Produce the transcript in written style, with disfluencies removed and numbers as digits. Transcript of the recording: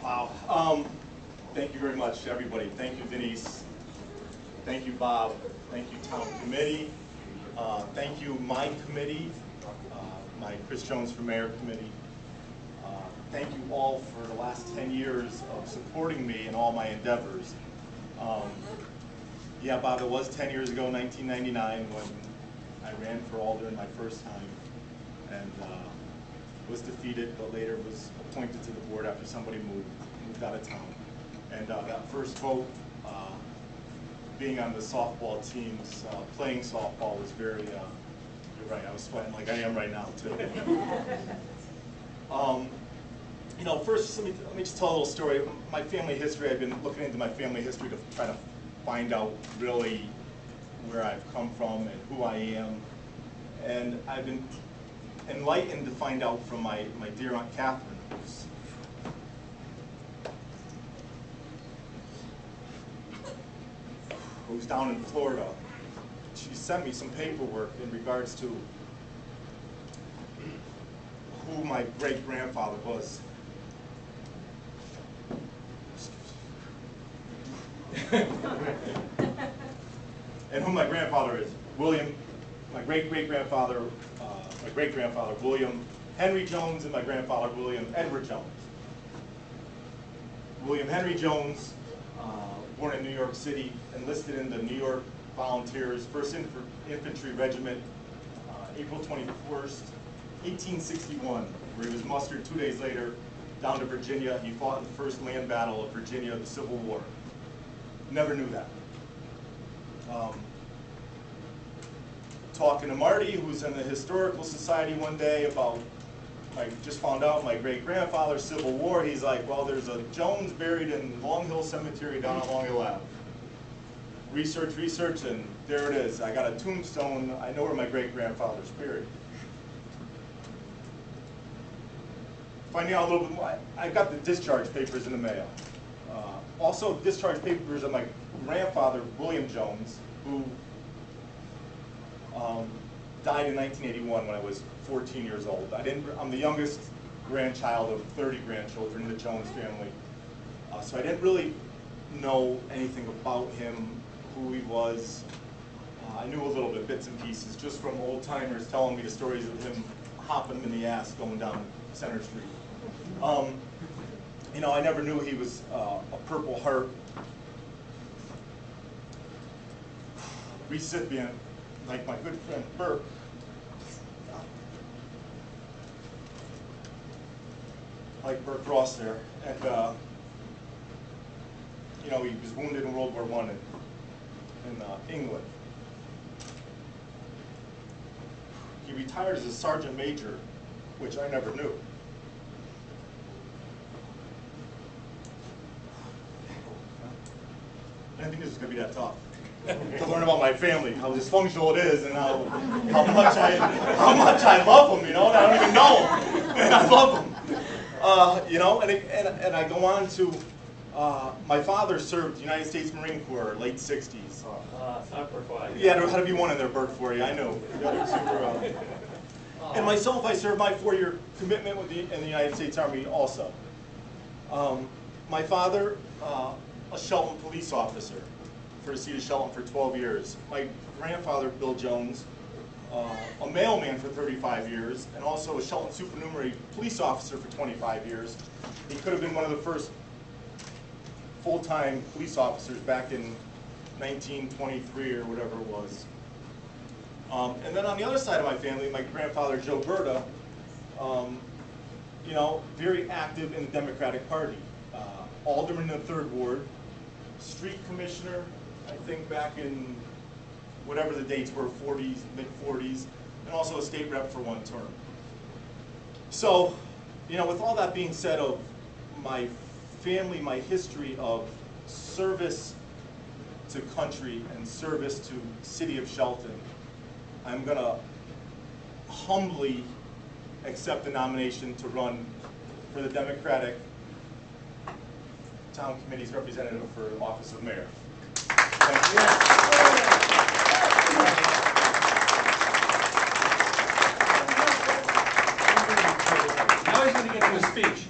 Wow. Thank you very much, everybody. Thank you, Denise. Thank you, Bob. Thank you, Town Committee. Thank you, my committee, my Chris Jones for Mayor Committee. Thank you all for the last 10 years of supporting me in all my endeavors. Yeah, Bob, it was 10 years ago, 1999, when I ran for alder in my first time, and was defeated, but later was appointed to the board after somebody moved out of town. And that first vote, being on the softball teams, playing softball was very, you're right, I was sweating like I am right now too. You know, first let me just tell a little story. My family history, I've been looking into my family history to try to find out really where I've come from and who I am. And I've been enlightened to find out from my dear Aunt Catherine, who's down in Florida. She sent me some paperwork in regards to who my great-grandfather was. And who my grandfather is. William, my great-great-grandfather, my great-grandfather, William Henry Jones, and my grandfather, William Edward Jones. William Henry Jones, born in New York City, enlisted in the New York Volunteers, 1st Infantry Regiment, April 21st, 1861, where he was mustered 2 days later down to Virginia. He fought in the first land battle of Virginia, the Civil War. Never knew that. Talking to Marty, who's in the Historical Society one day about, I just found out my great-grandfather's Civil War. He's like, well, there's a Jones buried in Long Hill Cemetery down on Long Hill Ave. Research, and there it is. I got a tombstone. I know where my great-grandfather's buried. Finding out a little bit more, I got the discharge papers in the mail. Also, discharge papers of my grandfather, William Jones, who died in 1981 when I was 14 years old. I'm the youngest grandchild of 30 grandchildren in the Jones family. So I didn't really know anything about him, who he was. I knew a little bit, bits and pieces, just from old timers telling me the stories of him hopping him in the ass going down Center Street. You know, I never knew he was a Purple Heart recipient, like my good friend Burke. Like Burke Ross there, and you know, he was wounded in World War I in England. He retired as a sergeant major, which I never knew. I didn't think this was going to be that tough. To learn about my family, how dysfunctional it is, and how much I love them, you know, and I don't even know them, and I love them. You know, and I go on to, my father served the United States Marine Corps, late 60s. Yeah, there had to be one in there, Burke, for you, I know. The other two were, and myself, I served my 4-year commitment in the United States Army also. My father, a Shelton police officer for the city of Shelton for 12 years. My grandfather, Bill Jones, a mailman for 35 years, and also a Shelton supernumerary police officer for 25 years. He could have been one of the first full-time police officers back in 1923 or whatever it was. And then on the other side of my family, my grandfather, Joe Berta, you know, very active in the Democratic Party. Alderman in the 3rd Ward, street commissioner, I think back in whatever the dates were, 40s, mid-40s, and also a state rep for 1 term. So, you know, with all that being said of my family, my history of service to country and service to city of Shelton, I'm going to humbly accept the nomination to run for the Democratic Town Committee's representative for the office of mayor. Thank you. Now he's going to get to his speech.